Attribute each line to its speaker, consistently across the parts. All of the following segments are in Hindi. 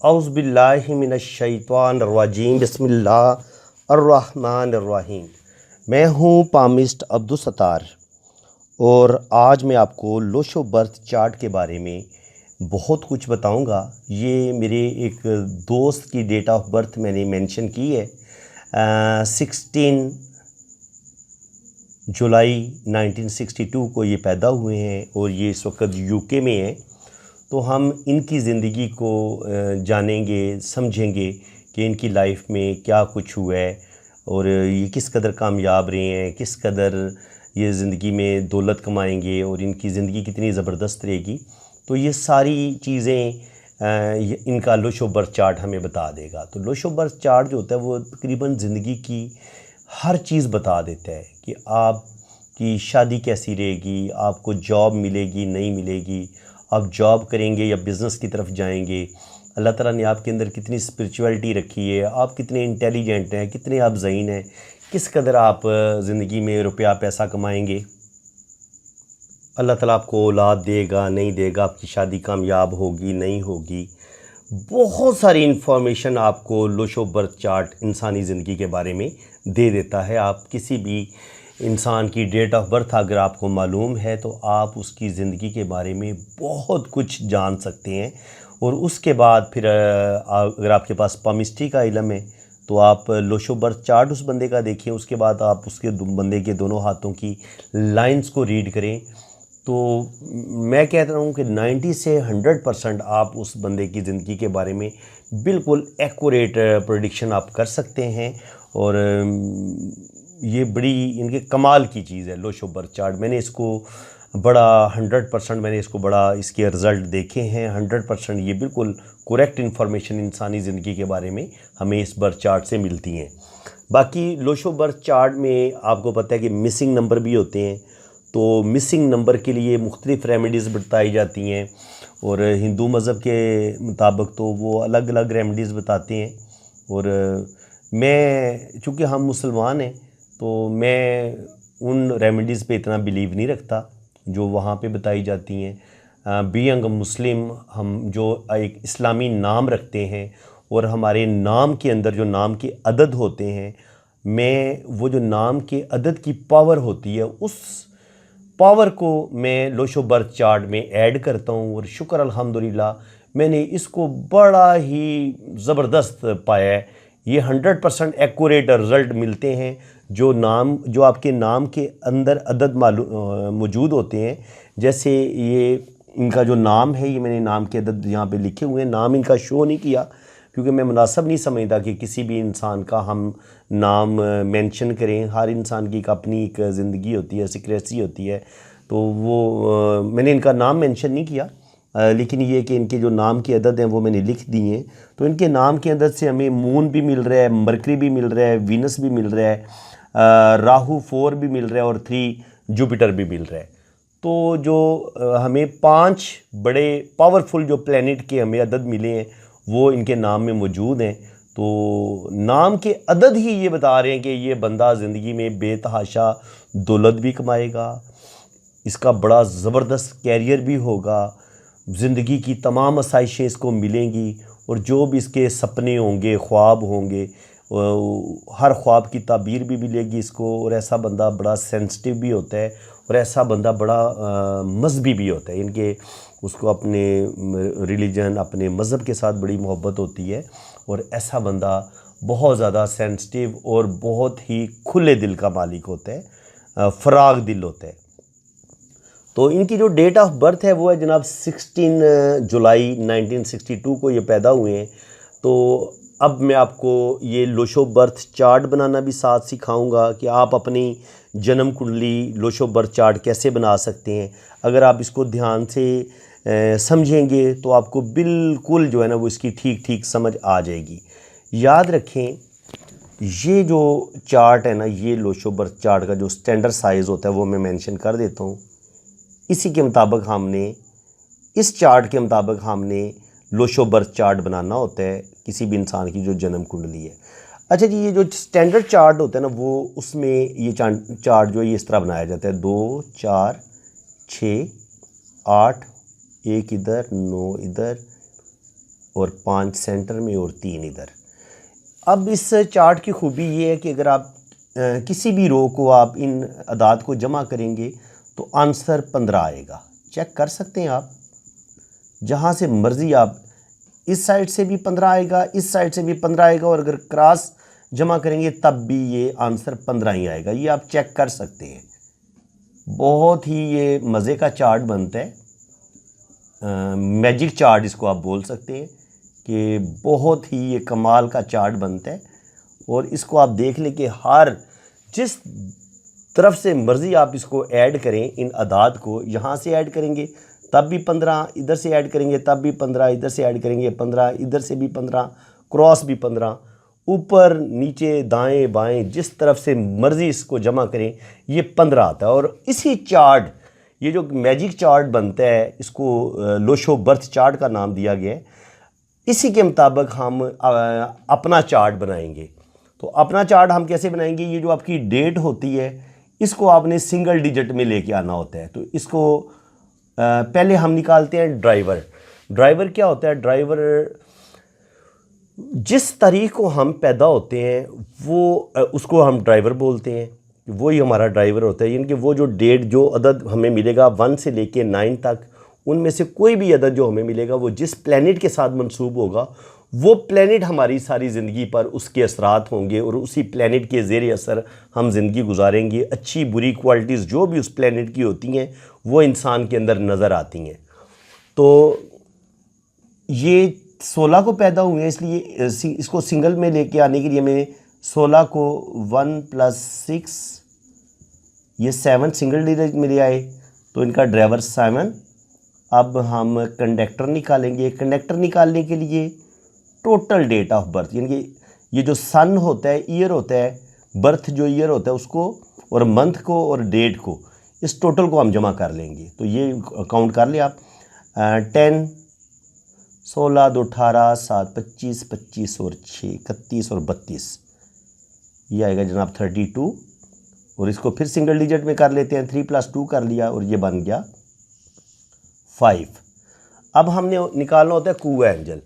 Speaker 1: औज़ुबिल्लाहि मिनश्शैतानिर्रजीम बिस्मिल्लाहिर्रहमानिर्रहीम। मैं हूँ पामिस्ट अब्दुल सत्तार और आज मैं आपको लोशो बर्थ चार्ट के बारे में बहुत कुछ बताऊंगा। ये मेरे एक दोस्त की डेट ऑफ बर्थ मैंने मेंशन की है। 16 जुलाई 1962 को ये पैदा हुए हैं और ये इस वक्त यूके में हैं। तो हम इनकी ज़िंदगी को जानेंगे, समझेंगे कि इनकी लाइफ में क्या कुछ हुआ है और ये किस कदर कामयाब रहे हैं, किस कदर ये ज़िंदगी में दौलत कमाएंगे और इनकी ज़िंदगी कितनी ज़बरदस्त रहेगी। तो ये सारी चीज़ें इनका लोशो बर्थ चार्ट हमें बता देगा। तो लोशो बर्थ चार्ट जो होता है वो तकरीबन ज़िंदगी की हर चीज़ बता देता है कि आपकी शादी कैसी रहेगी, आपको जॉब मिलेगी नहीं मिलेगी, आप जॉब करेंगे या बिज़नेस की तरफ जाएंगे, अल्लाह ताला ने आपके अंदर कितनी स्पिरिचुअलिटी रखी है, आप कितने इंटेलिजेंट हैं, कितने आप ज़हीन हैं, किस कदर आप ज़िंदगी में रुपया पैसा कमाएंगे, अल्लाह ताला आपको औलाद देगा नहीं देगा, आपकी शादी कामयाब होगी नहीं होगी। बहुत सारी इन्फॉर्मेशन आपको लोशो बर्थ चार्ट इंसानी ज़िंदगी के बारे में दे देता है। आप किसी भी इंसान की डेट ऑफ बर्थ अगर आपको मालूम है तो आप उसकी ज़िंदगी के बारे में बहुत कुछ जान सकते हैं। और उसके बाद फिर अगर आपके पास पामिस्ट्री का इल्म है तो आप लोशो बर्थ चार्ट उस बंदे का देखिए, उसके बाद आप उसके बंदे के दोनों हाथों की लाइंस को रीड करें। तो मैं कहता हूँ कि 90 से 100% आप उस बंदे की ज़िंदगी के बारे में बिल्कुल एक्यूरेट प्रेडिक्शन आप कर सकते हैं। और ये बड़ी इनके कमाल की चीज़ है लोशो बर्थ चार्ट। मैंने इसको बड़ा 100% मैंने इसको बड़ा इसके रिज़ल्ट देखे हैं। 100% ये बिल्कुल करेक्ट इन्फॉर्मेशन इंसानी ज़िंदगी के बारे में हमें इस बर्थ चार्ट से मिलती हैं। बाकी लोशो बर्थ चार्ट में आपको पता है कि मिसिंग नंबर भी होते हैं। तो मिसिंग नंबर के लिए मुख्तलिफ़ रेमेडीज़ बताई जाती हैं और हिंदू मज़हब के मुताबिक तो वो अलग अलग रेमेडीज़ बताते हैं। और मैं चूँकि हम मुसलमान हैं तो मैं उन रेमेडीज़ पे इतना बिलीव नहीं रखता जो वहाँ पे बताई जाती हैं। बीइंग मुस्लिम हम जो एक इस्लामी नाम रखते हैं और हमारे नाम के अंदर जो नाम के अदद होते हैं, मैं वो जो नाम के अदद की पावर होती है उस पावर को मैं लोशो बर्थ चार्ट में ऐड करता हूँ। और शुक्र अल्हम्दुलिल्लाह मैंने इसको बड़ा ही ज़बरदस्त पाया है। ये 100% एक्यूरेट रिज़ल्ट मिलते हैं। जो आपके नाम के अंदर अदद मौजूद होते हैं, जैसे ये इनका जो नाम है, ये मैंने नाम के अदद यहाँ पे लिखे हुए हैं। नाम इनका शो नहीं किया क्योंकि मैं मुनासिब नहीं समझता कि किसी भी इंसान का हम नाम मेंशन करें। हर इंसान की एक अपनी एक ज़िंदगी होती है, सीक्रेसी होती है। तो वो मैंने इनका नाम मेंशन नहीं किया, लेकिन ये कि इनके जो नाम के अदद हैं वो मैंने लिख दिए हैं। तो इनके नाम के अदद से हमें मून भी मिल रहा है, मरकरी भी मिल रहा है, वीनस भी मिल रहा है, राहु 4 भी मिल रहा है और 3 जुपिटर भी मिल रहा है। तो जो हमें 5 बड़े पावरफुल जो प्लैनेट के हमें अदद मिले हैं वो इनके नाम में मौजूद हैं। तो नाम के अदद ही ये बता रहे हैं कि ये बंदा ज़िंदगी में बेतहाशा दौलत भी कमाएगा, इसका बड़ा ज़बरदस्त कैरियर भी होगा, ज़िंदगी की तमाम आसाइशें इसको मिलेंगी और जो भी इसके सपने होंगे, ख्वाब होंगे, हर ख्वाब की ताबीर भी मिलेगी इसको। और ऐसा बंदा बड़ा सेंसिटिव भी होता है और ऐसा बंदा बड़ा मजहबी भी होता है। इनके उसको अपने रिलीजन, अपने मज़हब के साथ बड़ी मोहब्बत होती है और ऐसा बंदा बहुत ज़्यादा सेंसिटिव और बहुत ही खुले दिल का मालिक होता है, फ़राग दिल होता है। तो इनकी जो डेट ऑफ बर्थ है वो है जनाब 16 जुलाई 1962 को ये पैदा हुए हैं। तो अब मैं आपको ये लोशो बर्थ चार्ट बनाना भी साथ सिखाऊंगा कि आप अपनी जन्म कुंडली लोशो बर्थ चार्ट कैसे बना सकते हैं। अगर आप इसको ध्यान से समझेंगे तो आपको बिल्कुल जो है ना वो इसकी ठीक ठीक समझ आ जाएगी। याद रखें, ये जो चार्ट है ना, ये लोशो बर्थ चार्ट का जो स्टैंडर्ड साइज़ होता है वो मैं मेंशन कर देता हूँ। इसी के मुताबिक हमने, इस चार्ट के मुताबिक हमने लोशो बर्थ चार्ट बनाना होता है किसी भी इंसान की जो जन्म कुंडली है। अच्छा जी, ये जो स्टैंडर्ड चार्ट होता है ना वो उसमें ये चार्ट जो है ये इस तरह बनाया जाता है 2 4 6 8, 1 इधर 9 इधर और 5 सेंटर में और 3 इधर। अब इस चार्ट की खूबी ये है कि अगर आप किसी भी रो को आप इन अदाद को जमा करेंगे तो आंसर 15 आएगा। चेक कर सकते हैं आप, जहाँ से मर्ज़ी आप, इस साइड से भी 15 आएगा, इस साइड से भी 15 आएगा, और अगर क्रॉस जमा करेंगे तब भी ये आंसर 15 ही आएगा। ये आप चेक कर सकते हैं। बहुत ही ये मज़े का चार्ट बनता है, मैजिक चार्ट इसको आप बोल सकते हैं कि बहुत ही ये कमाल का चार्ट बनता है। और इसको आप देख लें कि हर जिस तरफ से मर्ज़ी आप इसको ऐड करें, इन अदाद को यहाँ से ऐड करेंगे तब भी 15, इधर से ऐड करेंगे तब भी 15, इधर से ऐड करेंगे 15, इधर से भी 15, क्रॉस भी 15, ऊपर नीचे दाएं बाएं जिस तरफ से मर्ज़ी इसको जमा करें ये 15 आता है। और इसी चार्ट, ये जो मैजिक चार्ट बनता है, इसको लोशो बर्थ चार्ट का नाम दिया गया है। इसी के मुताबिक हम अपना चार्ट बनाएंगे। तो अपना चार्ट हम कैसे बनाएंगे? ये जो आपकी डेट होती है इसको आपने सिंगल डिजिट में लेके आना होता है। तो इसको पहले हम निकालते हैं ड्राइवर। ड्राइवर क्या होता है? ड्राइवर जिस तारीख को हम पैदा होते हैं वो उसको हम ड्राइवर बोलते हैं, वही हमारा ड्राइवर होता है। यानी कि वो जो डेट, जो अदद हमें मिलेगा 1 से लेके 9 तक, उनमें से कोई भी अदद जो हमें मिलेगा वो जिस प्लैनेट के साथ मंसूब होगा वो प्लैनेट हमारी सारी ज़िंदगी पर उसके असरात होंगे और उसी प्लैनेट के ज़ेर असर हम ज़िंदगी गुजारेंगे। अच्छी बुरी क्वालिटीज़ जो भी उस प्लैनेट की होती हैं वो इंसान के अंदर नज़र आती हैं। तो ये 16 को पैदा हुए हैं, इसलिए इसको सिंगल में लेके आने के लिए हमें 16 को 1 + 6, ये 7 सिंगल डिजिट में ले आए तो इनका ड्राइवर 7। अब हम कंडक्टर निकालेंगे। कंडक्टर निकालने के लिए टोटल डेट ऑफ बर्थ, यानी कि ये जो सन होता है, ईयर होता है, बर्थ जो ईयर होता है उसको, और मंथ को और डेट को, इस टोटल को हम जमा कर लेंगे। तो ये काउंट कर लिया आप, 10, 16, 2, 18, 7, 25, 25 और 6, 31 और 32, ये आएगा जनाब 32। और इसको फिर सिंगल डिजिट में कर लेते हैं, 3 + 2 कर लिया और ये बन गया 5। अब हमने निकालना होता है कुआ एंजल।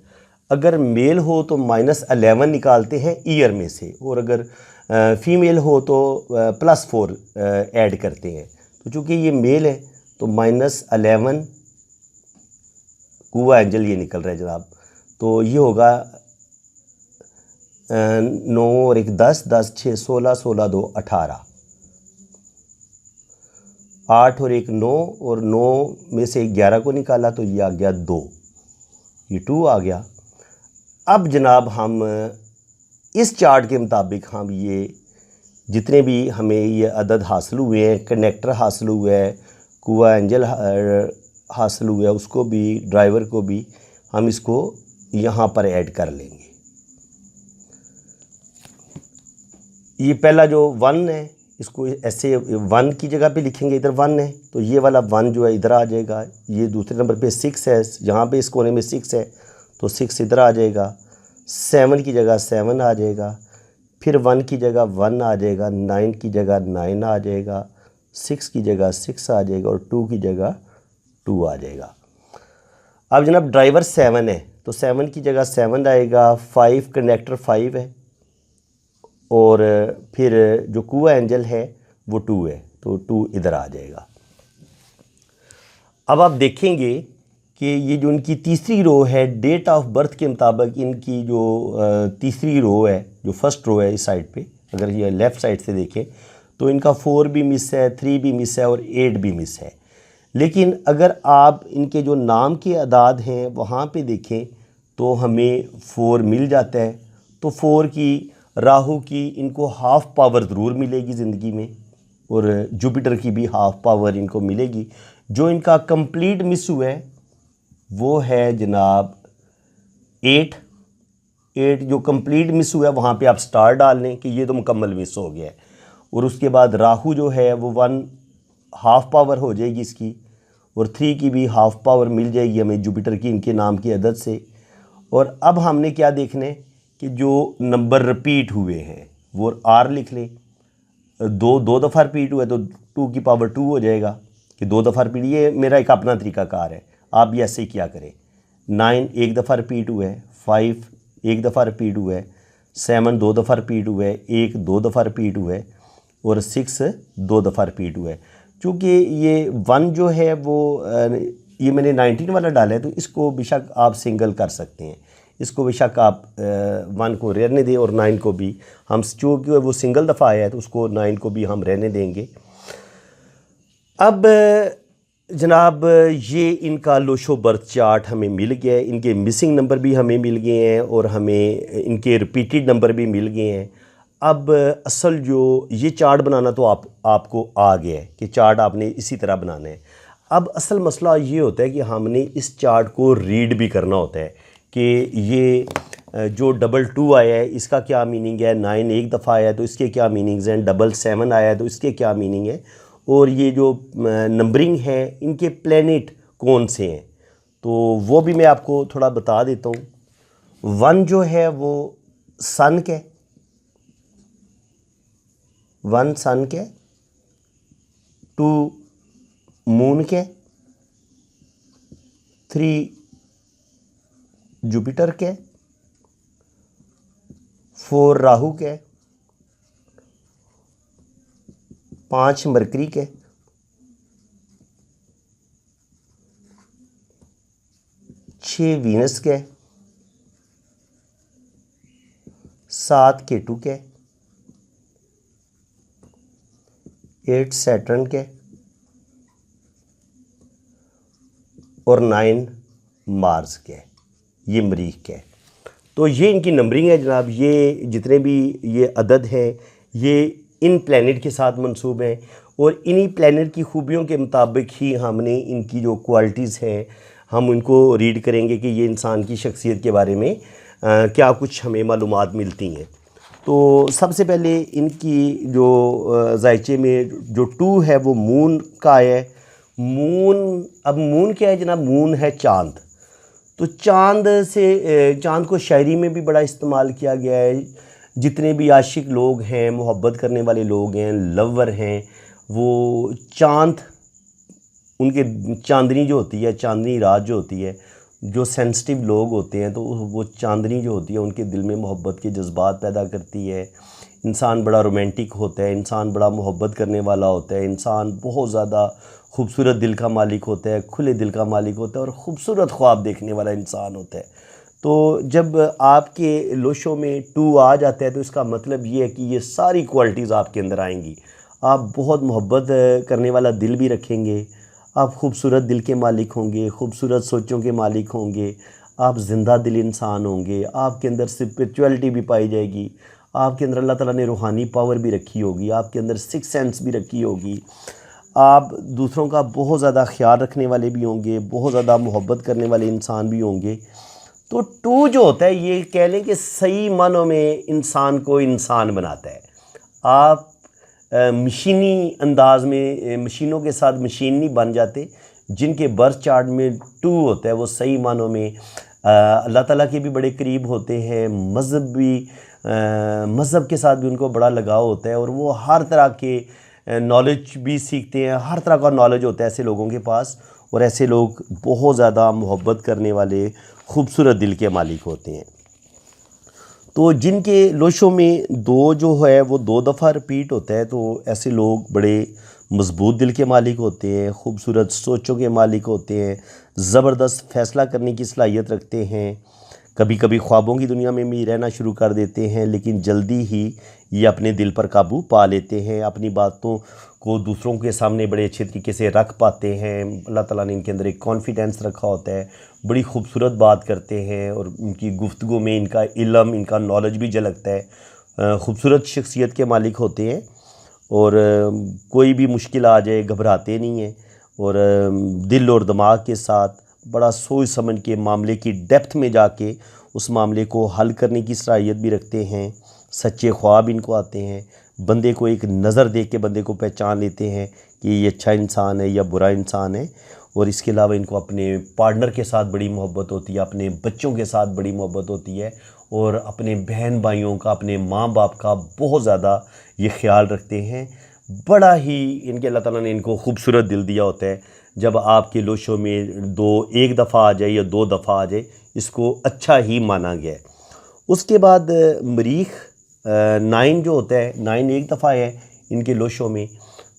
Speaker 1: अगर मेल हो तो -11 निकालते हैं ईयर में से, और अगर फीमेल हो तो +4 ऐड करते हैं। तो चूँकि ये मेल है तो -11 कुआ एंजल ये निकल रहा है जनाब। तो ये होगा 9 और 1 10, 10 6 16, 16 2 18, 8 और 1 9, और 9 में से 11 को निकाला तो ये आ गया 2, ये 2 आ गया। अब जनाब हम इस चार्ट के मुताबिक हम ये जितने भी हमें ये अदद हासिल हुए हैं, कनेक्टर हासिल हुआ है, कुआ एंजल हासिल हुआ है, उसको भी, ड्राइवर को भी हम इसको यहाँ पर ऐड कर लेंगे। ये पहला जो 1 है इसको ऐसे 1 की जगह पे लिखेंगे, इधर 1 है तो ये वाला 1 जो है इधर आ जाएगा। ये दूसरे नंबर पे 6 है, यहाँ पे इस कोने में 6 है तो 6 इधर आ जाएगा। 7 की जगह 7 आ जाएगा, फिर 1 की जगह 1 आ जाएगा, 9 की जगह 9 आ जाएगा, 6 की जगह 6 आ जाएगा और 2 की जगह 2 आ जाएगा। अब जनाब ड्राइवर 7 है तो 7 की जगह 7 आएगा, 5 कंडक्टर 5 है, और फिर जो कुआ एंजल है वो 2 है तो 2 इधर आ जाएगा। अब आप देखेंगे कि ये जो इनकी तीसरी रो है, डेट ऑफ बर्थ के मुताबिक इनकी जो तीसरी रो है, जो फर्स्ट रो है इस साइड पे, अगर ये लेफ़्ट साइड से देखें तो इनका 4 भी मिस है, 3 भी मिस है और 8 भी मिस है। लेकिन अगर आप इनके जो नाम के अदाद हैं वहाँ पे देखें तो हमें 4 मिल जाता है। तो 4 की, राहु की इनको हाफ़ पावर ज़रूर मिलेगी ज़िंदगी में, और जुपिटर की भी हाफ़ पावर इनको मिलेगी। जो इनका कंप्लीट मिस हुआ है वो है जनाब 8 जो कंप्लीट मिस हुआ है वहाँ पे आप स्टार डाल लें कि ये तो मुकम्मल मिस हो गया है। और उसके बाद राहु जो है वो 1 हाफ़ पावर हो जाएगी इसकी, और 3 की भी हाफ़ पावर मिल जाएगी हमें जुपिटर की इनके नाम की अदद से। और अब हमने क्या देखना है कि जो नंबर रिपीट हुए हैं वो R लिख लें। दो दफ़ा रिपीट हुआ है तो 2 की पावर 2 हो जाएगा कि 2 दफ़ा रिपीट। ये मेरा एक अपना तरीका कार है, आप भी ऐसे ही क्या करें। 9 एक दफ़ा रिपीट हुआ है, 5 एक दफ़ा रिपीट हुआ है, 7 2 दफ़ा रिपीट हुआ है, 1 2 दफ़ा रिपीट हुआ है और 6 2 दफ़ा रिपीट हुआ है। चूँकि ये 1 जो है वो ये मैंने 19 वाला डाला है, तो इसको बेशक आप सिंगल कर सकते हैं, इसको बेशक आप 1 को रहने दें और 9 को भी हम, चूँकि वो सिंगल दफ़ा आया है तो उसको 9 को भी हम रहने देंगे। अब जनाब ये इनका लोशो बर्थ चार्ट हमें मिल गया है, इनके मिसिंग नंबर भी हमें मिल गए हैं और हमें इनके रिपीटेड नंबर भी मिल गए हैं। अब असल जो ये चार्ट बनाना तो आपको आ गया है कि चार्ट आपने इसी तरह बनाना है। अब असल मसला ये होता है कि हमने इस चार्ट को रीड भी करना होता है कि ये जो 2 आया है इसका क्या मीनिंग है, 9 एक दफ़ा आया है तो इसके क्या मीनिंग्स हैं, 7 आया है तो इसके क्या मीनिंग है, और ये जो नंबरिंग है इनके प्लैनेट कौन से हैं, तो वो भी मैं आपको थोड़ा बता देता हूँ। 1 जो है वो सन के, 1 सन के, 2 मून के, 3 जुपिटर के, 4 राहु के, 5 मरकरी के, 6 वीनस के, 7 केतु के, 8 सैटर्न के और 9 मार्स के, ये मरीख के। तो ये इनकी नंबरिंग है जनाब। ये जितने भी ये अदद हैं ये इन प्लैनेट के साथ मंसूब हैं और इन्हीं प्लैनेट की खूबियों के मुताबिक ही हमने इनकी जो क्वालिटीज़ हैं हम उनको रीड करेंगे कि ये इंसान की शख्सियत के बारे में क्या कुछ हमें मालूमात मिलती हैं। तो सबसे पहले इनकी जो जायचे में जो 2 है वो मून का है। मून, अब मून क्या है जनाब, मून है चाँद। तो चाँद को शायरी में भी बड़ा इस्तेमाल किया गया है। जितने भी आशिक लोग हैं, मोहब्बत करने वाले लोग हैं, लवर हैं, वो चाँद, उनके चांदनी जो होती है, चांदनी रात जो होती है, जो सेंसिटिव लोग होते हैं तो वो चांदनी जो होती है उनके दिल में मोहब्बत के जज्बात पैदा करती है। इंसान बड़ा रोमांटिक होता है, इंसान बड़ा मोहब्बत करने वाला होता है, इंसान बहुत ज़्यादा खूबसूरत दिल का मालिक होता है, खुले दिल का मालिक होता है और ख़ूबसूरत ख्वाब देखने वाला इंसान होता है। तो जब आपके लोशों में 2 आ जाता है तो इसका मतलब ये है कि ये सारी क्वालिटीज़ आपके अंदर आएंगी। आप बहुत मोहब्बत करने वाला दिल भी रखेंगे, आप खूबसूरत दिल के मालिक होंगे, खूबसूरत सोचों के मालिक होंगे, आप ज़िंदा दिल इंसान होंगे, आपके अंदर स्पिरिचुअलिटी भी पाई जाएगी, आपके अंदर अल्लाह ताला ने रूहानी पावर भी रखी होगी, आपके अंदर सिक्स सेंस भी रखी होगी, आप दूसरों का बहुत ज़्यादा ख्याल रखने वाले भी होंगे, बहुत ज़्यादा मोहब्बत करने वाले इंसान भी होंगे। तो 2 जो होता है ये कह लें कि सही मानों में इंसान को इंसान बनाता है। आप मशीनी अंदाज में मशीनों के साथ मशीन नहीं बन जाते। जिनके बर्थ चार्ट में 2 होता है वो सही मानों में अल्लाह ताला के भी बड़े करीब होते हैं, मज़हब के साथ भी उनको बड़ा लगाव होता है और वो हर तरह के नॉलेज भी सीखते हैं, हर तरह का नॉलेज होता है ऐसे लोगों के पास। और ऐसे लोग बहुत ज़्यादा मोहब्बत करने वाले खूबसूरत दिल के मालिक होते हैं। तो जिनके लोशों में 2 जो है वो 2 दफ़ा रिपीट होता है तो ऐसे लोग बड़े मजबूत दिल के मालिक होते हैं, खूबसूरत सोचों के मालिक होते हैं, ज़बरदस्त फ़ैसला करने की सलाहियत रखते हैं। कभी कभी ख्वाबों की दुनिया में भी रहना शुरू कर देते हैं लेकिन जल्दी ही ये अपने दिल पर काबू पा लेते हैं, अपनी बातों को दूसरों के सामने बड़े अच्छे तरीके से रख पाते हैं। अल्लाह ताला ने इनके अंदर एक कॉन्फिडेंस रखा होता है, बड़ी खूबसूरत बात करते हैं और उनकी गुफ्तगू में इनका इल्म, इनका नॉलेज भी झलकता है। खूबसूरत शख्सियत के मालिक होते हैं और कोई भी मुश्किल आ जाए घबराते नहीं हैं और दिल और दिमाग के साथ बड़ा सोच समझ के मामले की डेप्थ में जाके उस मामले को हल करने की सलाहियत भी रखते हैं। सच्चे ख्वाब इनको आते हैं, बंदे को एक नज़र देख के बंदे को पहचान लेते हैं कि ये अच्छा इंसान है या बुरा इंसान है। और इसके अलावा इनको अपने पार्टनर के साथ बड़ी मोहब्बत होती है, अपने बच्चों के साथ बड़ी मोहब्बत होती है और अपने बहन भाइयों का, अपने माँ बाप का बहुत ज़्यादा ये ख्याल रखते हैं। बड़ा ही इनके अल्लाह ताला ने इनको खूबसूरत दिल दिया होता है। जब आपके लोशों में एक दफ़ा आ जाए या 2 दफ़ा आ जाए, इसको अच्छा ही माना गया है। उसके बाद मरीख 9 जो होता है, 9 एक दफ़ा है इनके लोशों में।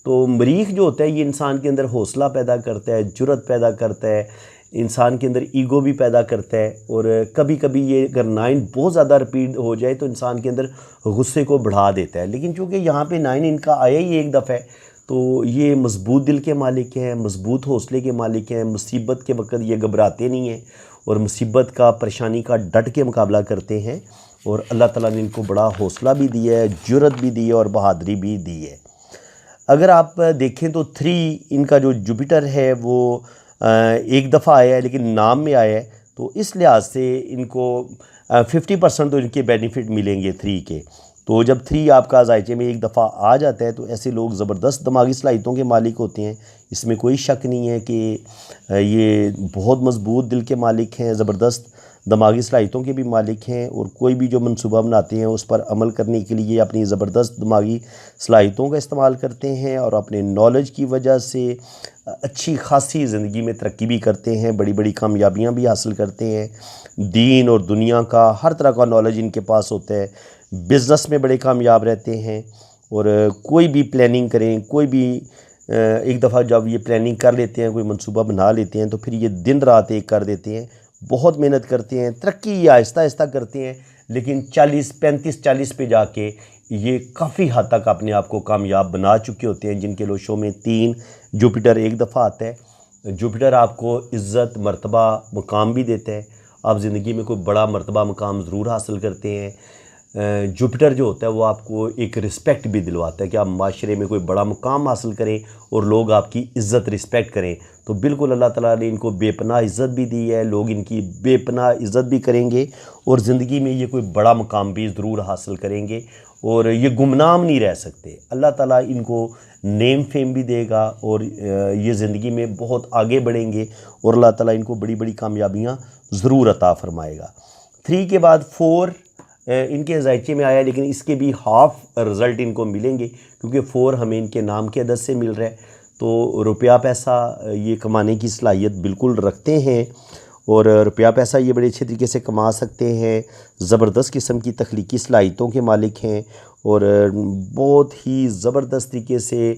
Speaker 1: तो मरीख जो होता है ये इंसान के अंदर हौसला पैदा करता है, जुर्रत पैदा करता है, इंसान के अंदर ईगो भी पैदा करता है। और कभी कभी ये अगर 9 बहुत ज़्यादा रिपीट हो जाए तो इंसान के अंदर गुस्से को बढ़ा देता है। लेकिन चूँकि यहाँ पे 9 इनका आया ही एक दफ़ा है, तो ये मजबूत दिल के मालिक हैं, मजबूत हौसले के मालिक हैं। मुसीबत के वक्त ये घबराते नहीं हैं और मुसीबत का, परेशानी का डट के मुकाबला करते हैं। और अल्लाह ताला ने इनको बड़ा हौसला भी दिया है, जुर्रत भी दी है और बहादुरी भी दी है। अगर आप देखें तो 3 इनका जो जुपिटर है वो एक दफ़ा आया है लेकिन नाम में आया है, तो इस लिहाज से इनको 50% तो इनके बेनिफिट मिलेंगे 3 के। तो जब 3 आपका ज़ायचे में एक दफ़ा आ जाता है तो ऐसे लोग ज़बरदस्त दिमागी सलाहियतों के मालिक होते हैं। इसमें कोई शक नहीं है कि ये बहुत मजबूत दिल के मालिक हैं, ज़बरदस्त दिमागी सलाहियतों के भी मालिक हैं। और कोई भी जो मंसूबा बनाते हैं उस पर अमल करने के लिए अपनी ज़बरदस्त दिमागी सलाहियतों का इस्तेमाल करते हैं और अपने नॉलेज की वजह से अच्छी खासी ज़िंदगी में तरक्की भी करते हैं, बड़ी बड़ी कामयाबियाँ भी हासिल करते हैं। दीन और दुनिया का हर तरह का नॉलेज इनके पास होता है, बिज़नेस में बड़े कामयाब रहते हैं। और कोई भी प्लानिंग करें, कोई भी एक दफ़ा जब ये प्लानिंग कर लेते हैं, कोई मंसूबा बना लेते हैं, तो फिर ये दिन रात एक कर देते हैं, बहुत मेहनत करते हैं, तरक्की ये आहिस्ता आहिस्ता करते हैं। लेकिन 40-35-40 पे जाके ये काफ़ी हद तक अपने आप को कामयाब बना चुके होते हैं। जिनके लोशों में 3 जुपिटर एक दफ़ा आता है। जुपिटर आपको इज़्ज़त, मर्तबा, मुकाम भी देता है। आप ज़िंदगी में कोई बड़ा मर्तबा, मुकाम ज़रूर हासिल करते हैं। जुपिटर जो होता है वो आपको एक रिस्पेक्ट भी दिलवाता है कि आप माशरे में कोई बड़ा मुकाम हासिल करें और लोग आपकी इज़्ज़त, रिस्पेक्ट करें। तो बिल्कुल अल्लाह ताला ने इनको बेपनाह इज़्ज़त भी दी है, लोग इनकी बेपनाह इज़्ज़त भी करेंगे और ज़िंदगी में ये कोई बड़ा मुकाम भी ज़रूर हासिल करेंगे और ये गुमनाम नहीं रह सकते। अल्लाह ताला इनको नेम फेम भी देगा और ये ज़िंदगी में बहुत आगे बढ़ेंगे और अल्लाह ताला इनको बड़ी बड़ी कामयाबियाँ ज़रूर अता फ़रमाएगा। 3 के बाद 4 इनके ज़ायचे में आया, लेकिन इसके भी हाफ़ रिज़ल्ट इनको मिलेंगे क्योंकि 4 हमें इनके नाम की अदद से मिल रहा है। तो रुपया पैसा ये कमाने की सलाहियत बिल्कुल रखते हैं और रुपया पैसा ये बड़े अच्छे तरीके से कमा सकते हैं। ज़बरदस्त किस्म की तख्लीकी सलाहियतों के मालिक हैं और बहुत ही ज़बरदस्त तरीके से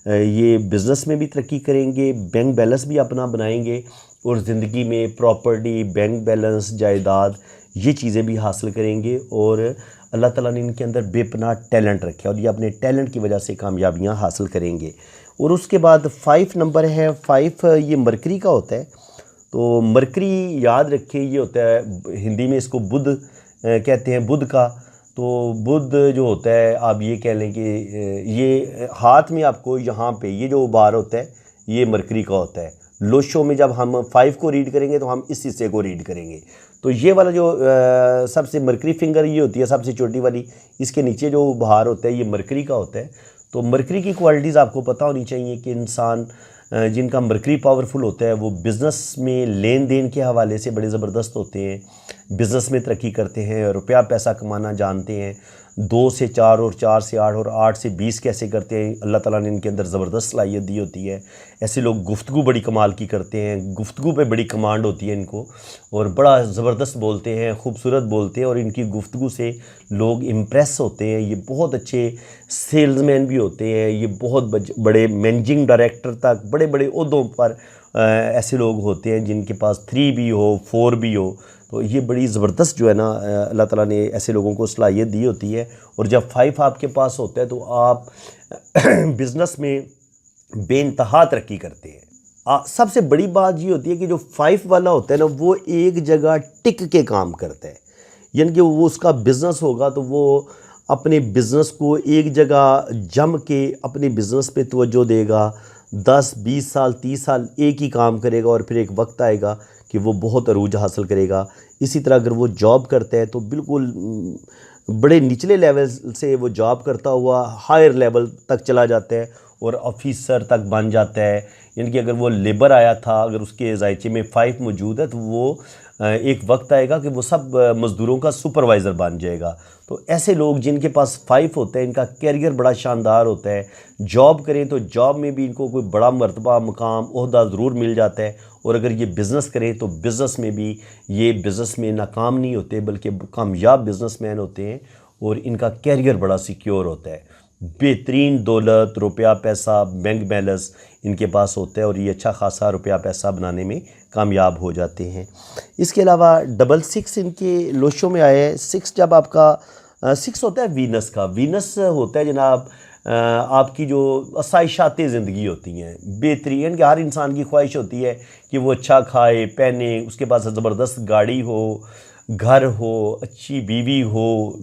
Speaker 1: ये बिज़नेस में भी तरक्की करेंगे, बैंक बैलेंस भी अपना बनाएंगे और ज़िंदगी में प्रॉपर्टी, बैंक बैलेंस, जायदाद, ये चीज़ें भी हासिल करेंगे। और अल्लाह ताला ने इनके अंदर बेपनाह टैलेंट रखे और ये अपने टैलेंट की वजह से कामयाबियाँ हासिल करेंगे। और उसके बाद 5 नंबर है, 5 ये मरकरी का होता है। तो मरकरी याद रखें ये होता है, हिंदी में इसको बुध कहते हैं, बुध का। तो बुध जो होता है आप ये कह लें कि ये हाथ में आपको यहाँ पे ये जो उबार होता है ये मरकरी का होता है। लोशों में जब हम 5 को रीड करेंगे तो हम इस हिस्से को रीड करेंगे। तो ये वाला जो सबसे मरकरी फिंगर ये होती है सबसे छोटी वाली, इसके नीचे जो उभार होता है ये मरकरी का होता है। तो मरकरी की क्वालिटीज़ आपको पता होनी चाहिए कि इंसान जिनका मरकरी पावरफुल होता है वो बिज़नेस में लेन देन के हवाले से बड़े ज़बरदस्त होते हैं, बिज़नेस में तरक्की करते हैं, रुपया पैसा कमाना जानते हैं। 2 से 4 और 4 से 8 और 8 से 20 कैसे करते हैं, अल्लाह ताला ने इनके अंदर ज़बरदस्त सलाहियत दी होती है। ऐसे लोग गुफ्तगू बड़ी कमाल की करते हैं, गुफ्तगू पे बड़ी कमांड होती है इनको और बड़ा ज़बरदस्त बोलते हैं, खूबसूरत बोलते हैं और इनकी गुफ्तगू से लोग इम्प्रेस होते हैं। ये बहुत अच्छे सेल्समैन भी होते हैं, ये बहुत बड़े मैनेजिंग डायरेक्टर तक बड़े बड़े ओहदों पर ऐसे लोग होते हैं जिनके पास 3 भी हो, 4 भी हो। तो ये बड़ी ज़बरदस्त जो है ना अल्लाह ताला ने ऐसे लोगों को सलाहियत दी होती है। और जब 5 आपके पास होता है तो आप बिज़नेस में बेइंतहा तरक्की करते हैं। सबसे बड़ी बात ये होती है कि जो 5 वाला होता है ना वो एक जगह टिक के काम करता है, यानी कि वो उसका बिज़नेस होगा तो वो अपने बिज़नेस को एक जगह जम के अपने बिज़नेस पे तवज्जो देगा। 10-20 साल 30 साल एक ही काम करेगा और फिर एक वक्त आएगा कि वो बहुत अरूज हासिल करेगा। इसी तरह अगर वो जॉब करता है तो बिल्कुल बड़े निचले लेवल से वो जॉब करता हुआ हायर लेवल तक चला जाता है और ऑफिसर तक बन जाता है। यानी कि अगर वो लेबर आया था, अगर उसके ज़ायचे में 5 मौजूद है तो वो एक वक्त आएगा कि वो सब मज़दूरों का सुपरवाइज़र बन जाएगा। तो ऐसे लोग जिनके पास 5 होता है, इनका कैरियर बड़ा शानदार होता है। जॉब करें तो जॉब में भी इनको कोई बड़ा मर्तबा, मुकाम, ओहदा ज़रूर मिल जाता है। और अगर ये बिज़नेस करें तो बिज़नेस में भी ये बिज़नेस में नाकाम नहीं होते, बल्कि कामयाब बिज़नेसमैन होते हैं और इनका कैरियर बड़ा सिक्योर होता है। बेहतरीन दौलत, रुपया पैसा, बैंक बैलेंस इनके पास होता है और ये अच्छा खासा रुपया पैसा बनाने में कामयाब हो जाते हैं। इसके अलावा 666 इनके लोशों में आया है। 6 जब आपका 6 होता है वीनस का। वीनस होता है जनाब आपकी जो आसाइशात ज़िंदगी होती हैं, बेहतरीन, कि हर इंसान की ख्वाहिश होती है कि वो अच्छा खाए पहने, उसके पास ज़बरदस्त गाड़ी हो, घर हो, अच्छी बीवी हो,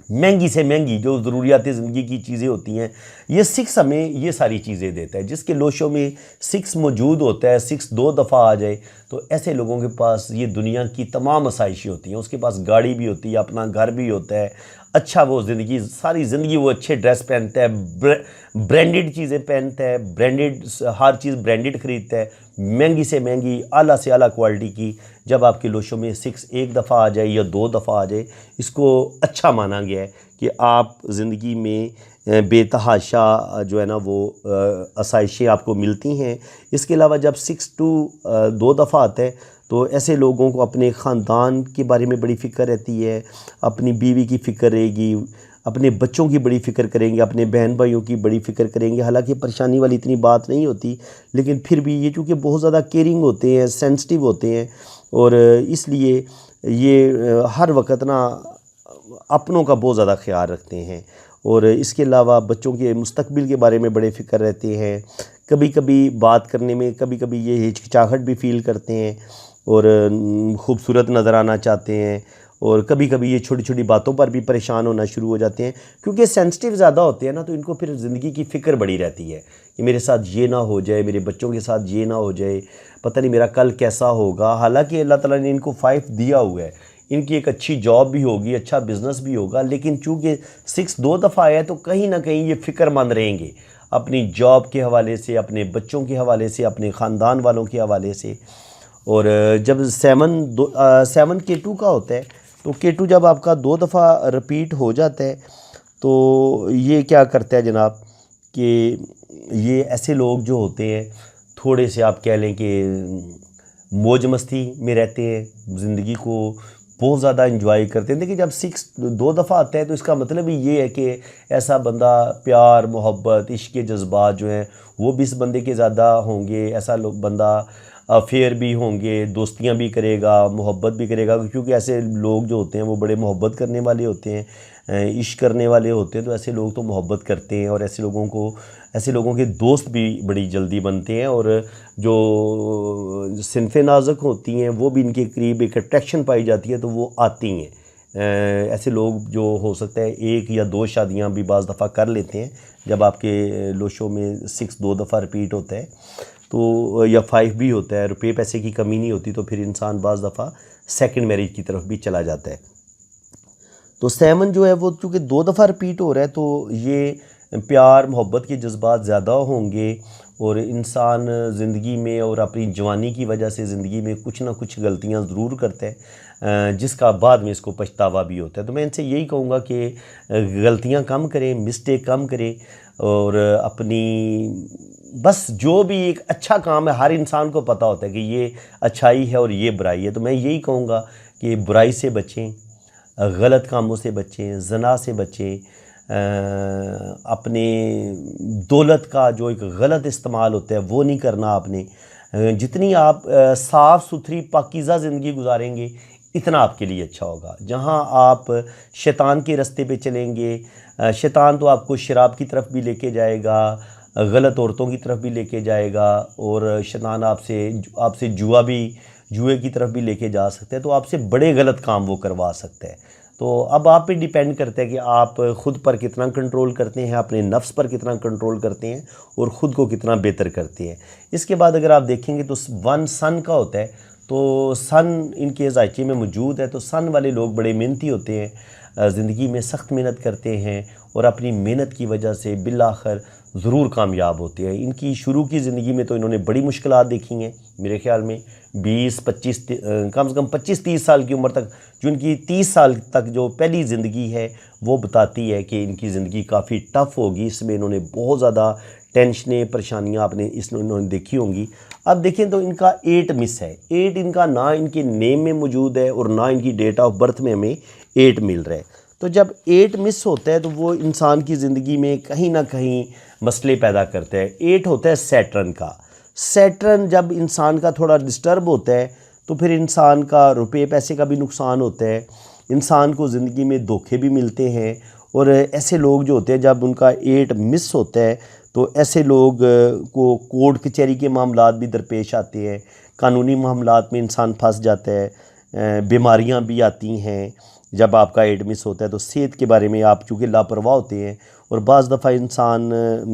Speaker 1: महंगी से महंगी जो ज़रूरियात ज़िंदगी की चीज़ें होती हैं। ये 6 हमें ये सारी चीज़ें देता है। जिसके लोशों में 6 मौजूद होता है, 6 2 दफ़ा आ जाए, तो ऐसे लोगों के पास ये दुनिया की तमाम आसाइशें होती हैं। उसके पास गाड़ी भी होती है, अपना घर भी होता है, अच्छा वो ज़िंदगी, सारी ज़िंदगी वो अच्छे ड्रेस पहनता है, ब्रांडेड चीज़ें पहनता है, ब्रांडेड हर चीज़ ब्रांडेड ख़रीदता है, महंगी से महंगी, आला से आला क्वालिटी की। जब आपके लोशों में 6 एक दफ़ा आ जाए या 2 दफ़ा आ जाए, इसको अच्छा माना गया है कि आप ज़िंदगी में बेतहाशा जो है ना वो आसाइशें आपको मिलती हैं। इसके अलावा जब 6 2 2 दफ़ा आता है तो ऐसे लोगों को अपने ख़ानदान के बारे में बड़ी फ़िक्र रहती है, अपनी बीवी की फ़िक्र रहेगी, अपने बच्चों की बड़ी फ़िक्र करेंगे, अपने बहन भाइयों की बड़ी फ़िक्र करेंगे। हालांकि परेशानी वाली इतनी बात नहीं होती, लेकिन फिर भी ये चूँकि बहुत ज़्यादा केयरिंग होते हैं, सेंसिटिव होते हैं, और इसलिए ये हर वक्त ना अपनों का बहुत ज़्यादा ख्याल रखते हैं। और इसके अलावा बच्चों के मुस्तकबिल के बारे में बड़े फ़िक्र रहते हैं। कभी कभी बात करने में कभी कभी ये हिचकिचाहट भी फ़ील करते हैं और ख़ूबसूरत नज़र आना चाहते हैं, और कभी कभी ये छोटी छोटी बातों पर भी परेशान होना शुरू हो जाते हैं। क्योंकि सेंसिटिव ज़्यादा होते हैं ना, तो इनको फिर ज़िंदगी की फ़िक्र बड़ी रहती है कि मेरे साथ ये ना हो जाए, मेरे बच्चों के साथ ये ना हो जाए, पता नहीं मेरा कल कैसा होगा। हालांकि अल्लाह ताला ने इनको 5 दिया हुआ है, इनकी एक अच्छी जॉब भी होगी, अच्छा बिज़नेस भी होगा, लेकिन चूँकि 6 2 दफ़ा आया तो कहीं ना कहीं ये फ़िक्रमंद रहेंगे अपनी जॉब के हवाले से, अपने बच्चों के हवाले से, अपने ख़ानदान वालों के हवाले से। और जब 7 K2 का होता है, तो K2 जब आपका 2 दफ़ा रिपीट हो जाता है तो ये क्या करता है जनाब कि ये ऐसे लोग जो होते हैं थोड़े से, आप कह लें कि मौज मस्ती में रहते हैं, ज़िंदगी को बहुत ज़्यादा इंजॉय करते हैं। देखिए जब 6 2 दफ़ा आता है तो इसका मतलब ही ये है कि ऐसा बंदा प्यार, मोहब्बत, इश्क के जज्बात जो हैं वो भी इस बंदे के ज़्यादा होंगे। ऐसा बंदा अफेयर भी होंगे, दोस्तियां भी करेगा, मोहब्बत भी करेगा, क्योंकि ऐसे लोग जो होते हैं वो बड़े मोहब्बत करने वाले होते हैं, इश्क करने वाले होते हैं। तो ऐसे लोग तो मोहब्बत करते हैं, और ऐसे लोगों के दोस्त भी बड़ी जल्दी बनते हैं। और जो सिनफ़े नाज़ुक होती हैं वो भी इनके करीब एक अट्रैक्शन पाई जाती है, तो वो आती हैं। ऐसे लोग जो हो सकता है 1 या 2 शादियां भी बाज़ दफ़ा कर लेते हैं। जब आपके लोशों में 6 2 दफ़ा रिपीट होता है तो, या 5 भी होता है, रुपये पैसे की कमी नहीं होती, तो फिर इंसान बाज़ दफ़ा सेकंड मैरिज की तरफ भी चला जाता है। तो 7 जो है वो चूँकि 2 दफ़ा रिपीट हो रहा है, तो ये प्यार मोहब्बत के जज्बात ज़्यादा होंगे, और इंसान ज़िंदगी में और अपनी जवानी की वजह से ज़िंदगी में कुछ ना कुछ गलतियां ज़रूर करता है, जिसका बाद में इसको पछतावा भी होता है। तो मैं इनसे यही कहूँगा कि गलतियां कम करें, मिस्टेक कम करें, और अपनी बस जो भी एक अच्छा काम है, हर इंसान को पता होता है कि ये अच्छाई है और ये बुराई है। तो मैं यही कहूँगा कि बुराई से बचें, गलत कामों से बचें, ज़ना से बचें, अपने दौलत का जो एक गलत इस्तेमाल होता है वो नहीं करना आपने। जितनी आप साफ़ सुथरी पाकीज़ा ज़िंदगी गुजारेंगे इतना आपके लिए अच्छा होगा। जहाँ आप शैतान के रास्ते पे चलेंगे, शैतान तो आपको शराब की तरफ भी लेके जाएगा, गलत औरतों की तरफ भी लेके जाएगा, और शैतान आपसे जुए की तरफ भी लेके जा सकते हैं। तो आपसे बड़े गलत काम वो करवा सकता है। तो अब आप पे डिपेंड करता है कि आप ख़ुद पर कितना कंट्रोल करते हैं, अपने नफ्स पर कितना कंट्रोल करते हैं, और ख़ुद को कितना बेहतर करते हैं। इसके बाद अगर आप देखेंगे तो 1 सन का होता है, तो सन इनके ज़ायचे में मौजूद है। तो सन वाले लोग बड़े मेहनती होते हैं, ज़िंदगी में सख्त मेहनत करते हैं, और अपनी मेहनत की वजह से बिलाखिर ज़रूर कामयाब होते हैं। इनकी शुरू की ज़िंदगी में तो इन्होंने बड़ी मुश्किलात देखी हैं, मेरे ख़्याल में 20-25 कम से कम 25-30 साल की उम्र तक, जो इनकी 30 साल तक जो पहली ज़िंदगी है वो बताती है कि इनकी ज़िंदगी काफ़ी टफ़ होगी। इसमें इन्होंने बहुत ज़्यादा टेंशनें, परेशानियाँ आपने इसमें इन्होंने देखी होंगी। अब देखें तो इनका 8 मिस है। 8 इनका ना इनके नेम में मौजूद है और ना इनकी डेट ऑफ बर्थ में हमें 8 मिल रहा है। तो जब 8 मिस होता है तो वो इंसान की ज़िंदगी में कहीं ना कहीं मसले पैदा करता है। 8 होता है सैटर्न का। सैटर्न जब इंसान का थोड़ा डिस्टर्ब होता है तो फिर इंसान का रुपये पैसे का भी नुकसान होता है, इंसान को ज़िंदगी में धोखे भी मिलते हैं। और ऐसे लोग जो होते हैं जब उनका 8 मिस होता है तो ऐसे लोग को कोर्ट कचहरी के मामलात भी दरपेश आते हैं, कानूनी मामलात में इंसान फंस जाता है, बीमारियां भी आती हैं। जब आपका 8 मिस होता है तो सेहत के बारे में आप चूँकि लापरवाह होते हैं और बाज़ दफ़ा इंसान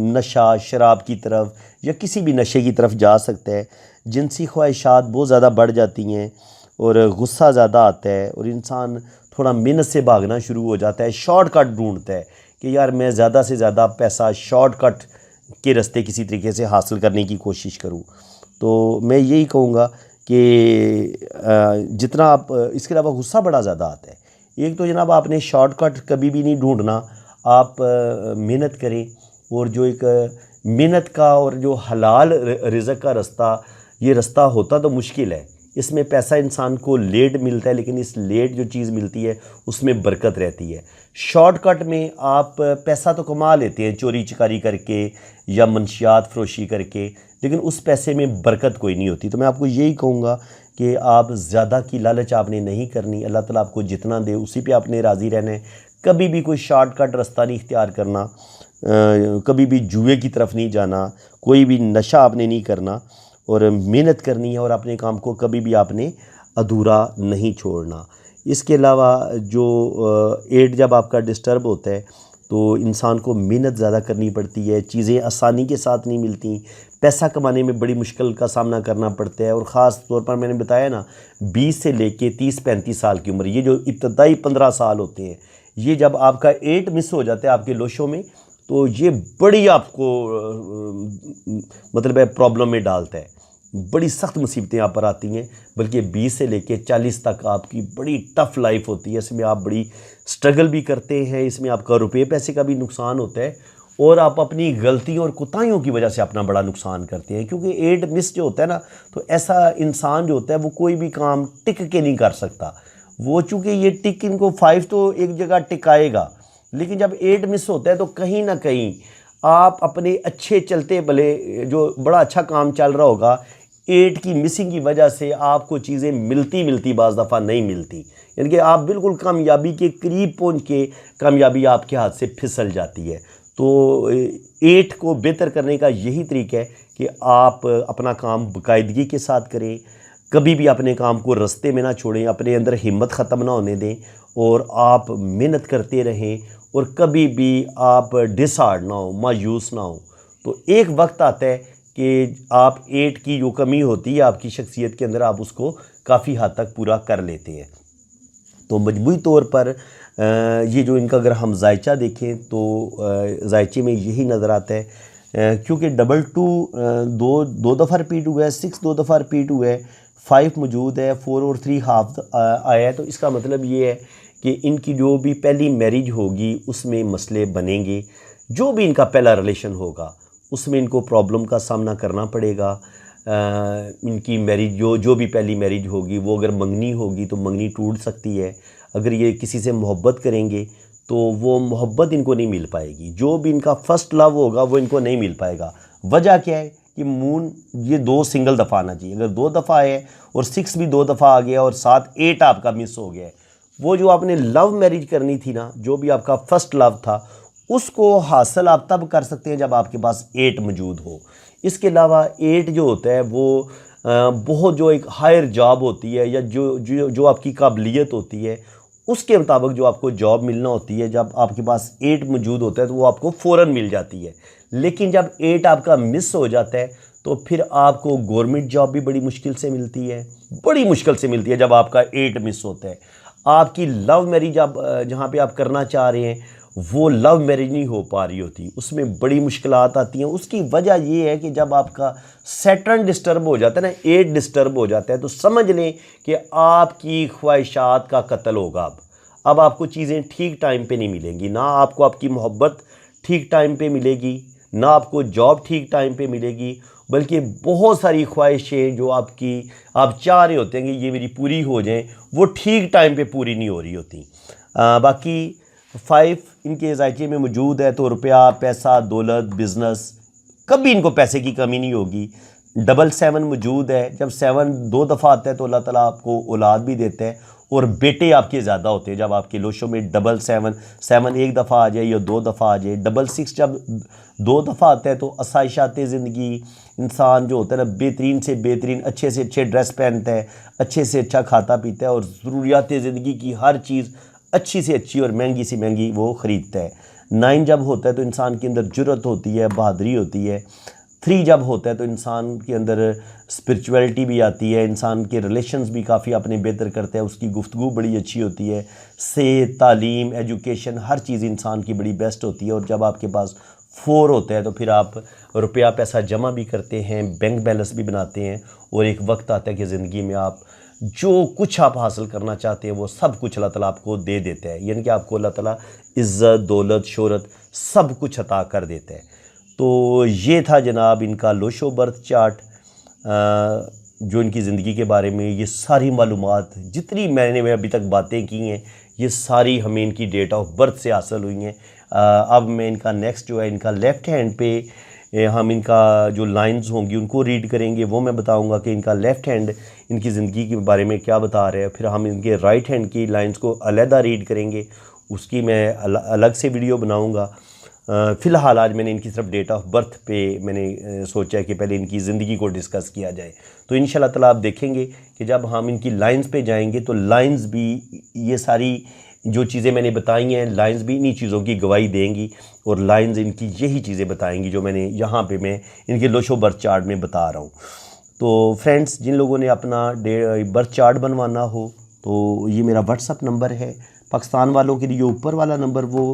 Speaker 1: नशा, शराब की तरफ या किसी भी नशे की तरफ जा सकता है। जिनसी ख्वाहिशात बहुत ज़्यादा बढ़ जाती हैं और गुस्सा ज़्यादा आता है और इंसान थोड़ा मेहनत से भागना शुरू हो जाता है, शॉर्टकट ढूंढता है कि यार मैं ज़्यादा से ज़्यादा पैसा शॉर्टकट के रास्ते किसी तरीके से हासिल करने की कोशिश करूं। तो मैं यही कहूँगा कि जितना आप, इसके अलावा गुस्सा बड़ा ज़्यादा आता है। एक तो जनाब आपने शॉर्टकट कभी भी नहीं ढूंढना, आप मेहनत करें। और जो एक मेहनत का और जो हलाल रिज़्क़ का रास्ता, ये रास्ता होता तो मुश्किल है। इसमें पैसा इंसान को लेट मिलता है, लेकिन इस लेट जो चीज़ मिलती है उसमें बरकत रहती है। शॉर्टकट में आप पैसा तो कमा लेते हैं चोरी चकारी करके या मंशियात फरोशी करके, लेकिन उस पैसे में बरकत कोई नहीं होती। तो मैं आपको यही कहूँगा कि आप ज़्यादा की लालच आपने नहीं करनी। अल्लाह ताला आपको जितना दे उसी पे आपने राज़ी रहना है। कभी भी कोई शॉर्टकट रास्ता नहीं इख्तियार करना, कभी भी जुए की तरफ नहीं जाना, कोई भी नशा आपने नहीं करना और मेहनत करनी है और अपने काम को कभी भी आपने अधूरा नहीं छोड़ना। इसके अलावा जो 8 जब आपका डिस्टर्ब होता है तो इंसान को मेहनत ज़्यादा करनी पड़ती है, चीज़ें आसानी के साथ नहीं मिलती, पैसा कमाने में बड़ी मुश्किल का सामना करना पड़ता है। और ख़ास तौर पर मैंने बताया ना 20 से लेके 30-35 साल की उम्र, ये जो इब्तदाई 15 साल होते हैं, ये जब आपका 8 मिस हो जाता है आपके लोशों में तो ये बड़ी आपको मतलब है प्रॉब्लम में डालता है। बड़ी सख्त मुसीबतें आप पर आती हैं। बल्कि 20 से लेके 40 तक आपकी बड़ी टफ़ लाइफ होती है। इसमें आप बड़ी स्ट्रगल भी करते हैं, इसमें आपका रुपये पैसे का भी नुकसान होता है और आप अपनी गलतियों और कोताहियों की वजह से अपना बड़ा नुकसान करते हैं। क्योंकि 8 मिस जो होता है ना, तो ऐसा इंसान जो होता है वो कोई भी काम टिक के नहीं कर सकता। वो चूँकि ये टिक इनको 5 तो एक जगह टिकाएगा, लेकिन जब 8 मिस होता है तो कहीं ना कहीं आप अपने अच्छे चलते भले जो बड़ा अच्छा काम चल रहा होगा, 8 की मिसिंग की वजह से आपको चीज़ें मिलती बाज़ दफ़ा नहीं मिलती। यानी कि आप बिल्कुल कामयाबी के करीब पहुंच के कामयाबी आपके हाथ से फिसल जाती है। तो 8 को बेहतर करने का यही तरीका है कि आप अपना काम बाकायदगी के साथ करें, कभी भी अपने काम को रास्ते में ना छोड़ें, अपने अंदर हिम्मत ख़त्म ना होने दें और आप मेहनत करते रहें और कभी भी आप डिसहार्ड ना हो, मायूस ना हो। तो एक वक्त आता है कि आप 8 की जो कमी होती है आपकी शख्सियत के अंदर, आप उसको काफ़ी हद तक पूरा कर लेते हैं। तो मजमूई तौर पर ये जो इनका अगर हम जायचा देखें तो जायचे में यही नज़र आता है। क्योंकि 22 दो दफ़ा रिपीट हुआ है, 6 2 दफ़ा रिपीट हुआ है, 5 मौजूद है, 4 और 3 हाफ आया है। तो इसका मतलब ये है कि इनकी जो भी पहली मैरिज होगी उसमें मसले बनेंगे। जो भी इनका पहला रिलेशन होगा उसमें इनको प्रॉब्लम का सामना करना पड़ेगा। इनकी मैरिज जो भी पहली मैरिज होगी वो अगर मंगनी होगी तो मंगनी टूट सकती है। अगर ये किसी से मोहब्बत करेंगे तो वो मोहब्बत इनको नहीं मिल पाएगी। जो भी इनका फ़र्स्ट लव होगा वो इनको नहीं मिल पाएगा। वजह क्या है कि मून ये 2 सिंगल दफ़ा आना चाहिए। अगर 2 दफ़ा आए और 6 भी 2 दफ़ा आ गया और साथ 8 आपका मिस हो गया, वो जो आपने लव मैरिज करनी थी ना, जो भी आपका फ़र्स्ट लव था, उसको हासिल आप तब कर सकते हैं जब आपके पास 8 मौजूद हो। इसके अलावा 8 जो होता है वो बहुत जो एक हायर जॉब होती है या जो आपकी काबिलियत होती है उसके मुताबिक जो आपको जॉब मिलना होती है, जब आपके पास 8 मौजूद होता है तो वो आपको फ़ौरन मिल जाती है। लेकिन जब 8 आपका मिस हो जाता है तो फिर आपको गवर्नमेंट जॉब भी बड़ी मुश्किल से मिलती है, बड़ी मुश्किल से मिलती है जब आपका 8 मिस होता है। आपकी लव मैरिज आप जहाँ पे आप करना चाह रहे हैं वो लव मैरिज नहीं हो पा रही होती, उसमें बड़ी मुश्किलात आती हैं। उसकी वजह ये है कि जब आपका सैटर्न डिस्टर्ब हो जाता है ना, 8 डिस्टर्ब हो जाता है, तो समझ लें कि आपकी ख्वाहिशात का कत्ल होगा। अब आपको चीज़ें ठीक टाइम पे नहीं मिलेंगी, ना आपको आपकी मोहब्बत ठीक टाइम पे मिलेगी, ना आपको जॉब ठीक टाइम पे मिलेगी, बल्कि बहुत सारी ख्वाहिशें जो आप चाह रहे होते हैं कि ये मेरी पूरी हो जाएं, वो ठीक टाइम पे पूरी नहीं हो रही होती। बाकी 5 इनके ज़ायके में मौजूद है, तो रुपया, पैसा, दौलत, बिज़नेस, कभी इनको पैसे की कमी नहीं होगी। 7 मौजूद है, जब 7 2 दफ़ा आता है तो अल्लाह ताला आपको औलाद भी देता है और बेटे आपके ज़्यादा होते हैं। जब आपके लोशों में 7 एक दफ़ा आ जाए या 2 दफ़ा आ जाए, 6 जब 2 दफ़ा आता है तो आसाइशात ज़िंदगी, इंसान जो होता है ना, बेहतरीन से बेहतरीन, अच्छे से अच्छे ड्रेस पहनता है, अच्छे से अच्छा खाता पीता है और ज़रूरियात ज़िंदगी की हर चीज़ अच्छी से अच्छी और महंगी से महंगी वो ख़रीदता है। 9 जब होता है तो इंसान के अंदर जुर्रत होती है, बहादुरी होती है। 3 जब होता है तो इंसान के अंदर स्पिरिचुअलिटी भी आती है, इंसान के रिलेशंस भी काफ़ी अपने बेहतर करता है, उसकी गुफ्तगू बड़ी अच्छी होती है, सेहत, तालीम, एजुकेशन, हर चीज़ इंसान की बड़ी बेस्ट होती है। और जब आपके पास 4 होता है तो फिर आप रुपया पैसा जमा भी करते हैं, बैंक बैलेंस भी बनाते हैं, और एक वक्त आता है कि ज़िंदगी में आप जो कुछ आप हासिल करना चाहते हैं वो सब कुछ अल्लाह ताला आपको दे देता है। यानी कि आपको अल्लाह ताला इज़्ज़त, दौलत, शोहरत सब कुछ अता कर देता है। तो ये था जनाब इनका लोशो बर्थ चार्ट, जो इनकी ज़िंदगी के बारे में ये सारी मालूमात जितनी मैंने अभी तक बातें की हैं, ये सारी हमें इनकी डेट ऑफ बर्थ से हासिल हुई हैं। अब मैं इनका नेक्स्ट जो है, इनका लेफ़्ट हैंड पे हम इनका जो लाइंस होंगी उनको रीड करेंगे। वो मैं बताऊंगा कि इनका लेफ़्ट हैंड इनकी ज़िंदगी के बारे में क्या बता रहा है। फिर हम इनके राइट हैंड की लाइंस को अलहदा रीड करेंगे, उसकी मैं अलग से वीडियो बनाऊंगा। फ़िलहाल आज मैंने इनकी सिर्फ डेट ऑफ बर्थ पे मैंने सोचा है कि पहले इनकी ज़िंदगी को डिस्कस किया जाए। तो इंशाल्लाह ताला आप देखेंगे कि जब हम इनकी लाइंस पे जाएंगे तो लाइंस भी, ये सारी जो चीज़ें मैंने बताई हैं, लाइंस भी इन्हीं चीज़ों की गवाही देंगी, और लाइंस इनकी यही चीज़ें बताएंगी जो मैंने यहाँ पे मैं इनके लोशो बर्थ चार्ट में बता रहा हूँ। तो फ्रेंड्स, जिन लोगों ने अपना बर्थ चार्ट बनवाना हो तो ये मेरा व्हाट्सअप नंबर है। पाकिस्तान वालों के लिए ऊपर वाला नंबर वो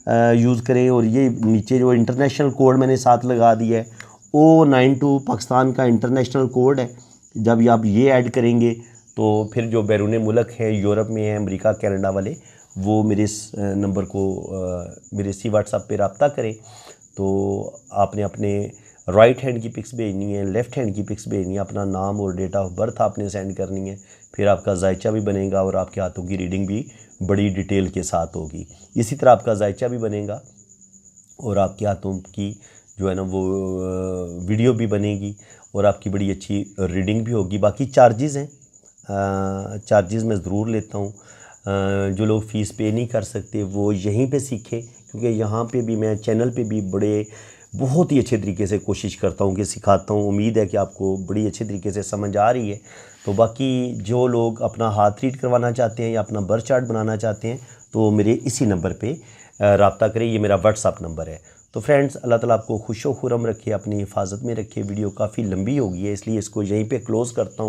Speaker 1: यूज़ करें, और ये नीचे जो इंटरनेशनल कोड मैंने साथ लगा दिया है, O92 पाकिस्तान का इंटरनेशनल कोड है। जब आप ये ऐड करेंगे तो फिर जो बैरून मुल्क हैं, यूरोप में हैं, अमेरिका, कनाडा वाले, वो मेरे इस नंबर को मेरे इसी व्हाट्सएप पे रब्ता करें। तो आपने अपने राइट हैंड की पिक्स भेजनी है, लेफ़्ट हैंड की पिक्स भेजनी है, अपना नाम और डेट ऑफ बर्थ आपने सेंड करनी है। फिर आपका जायचा भी बनेगा और आपके हाथों की रीडिंग भी बड़ी डिटेल के साथ होगी। इसी तरह आपका जायचा भी बनेगा और आपके हाथों की जो है ना वो वीडियो भी बनेगी और आपकी बड़ी अच्छी रीडिंग भी होगी। बाकी चार्जेज़ हैं, चार्जेज़ मैं ज़रूर लेता हूँ। जो लोग फ़ीस पे नहीं कर सकते वो यहीं पे सीखें, क्योंकि यहाँ पे भी मैं चैनल पे भी बहुत ही अच्छे तरीके से कोशिश करता हूँ कि सिखाता हूँ। उम्मीद है कि आपको बड़ी अच्छे तरीके से समझ आ रही है। तो बाकी जो लोग अपना हाथ रीड करवाना चाहते हैं या अपना बर्थ चार्ट बनाना चाहते हैं तो मेरे इसी नंबर पे रब्ता करें, ये मेरा व्हाट्सअप नंबर है। तो फ्रेंड्स, अल्लाह ताला आपको खुशो खुरम रखे, अपनी हिफाजत में रखे। वीडियो काफ़ी लंबी हो गई है इसलिए इसको यहीं पे क्लोज़ करता हूँ।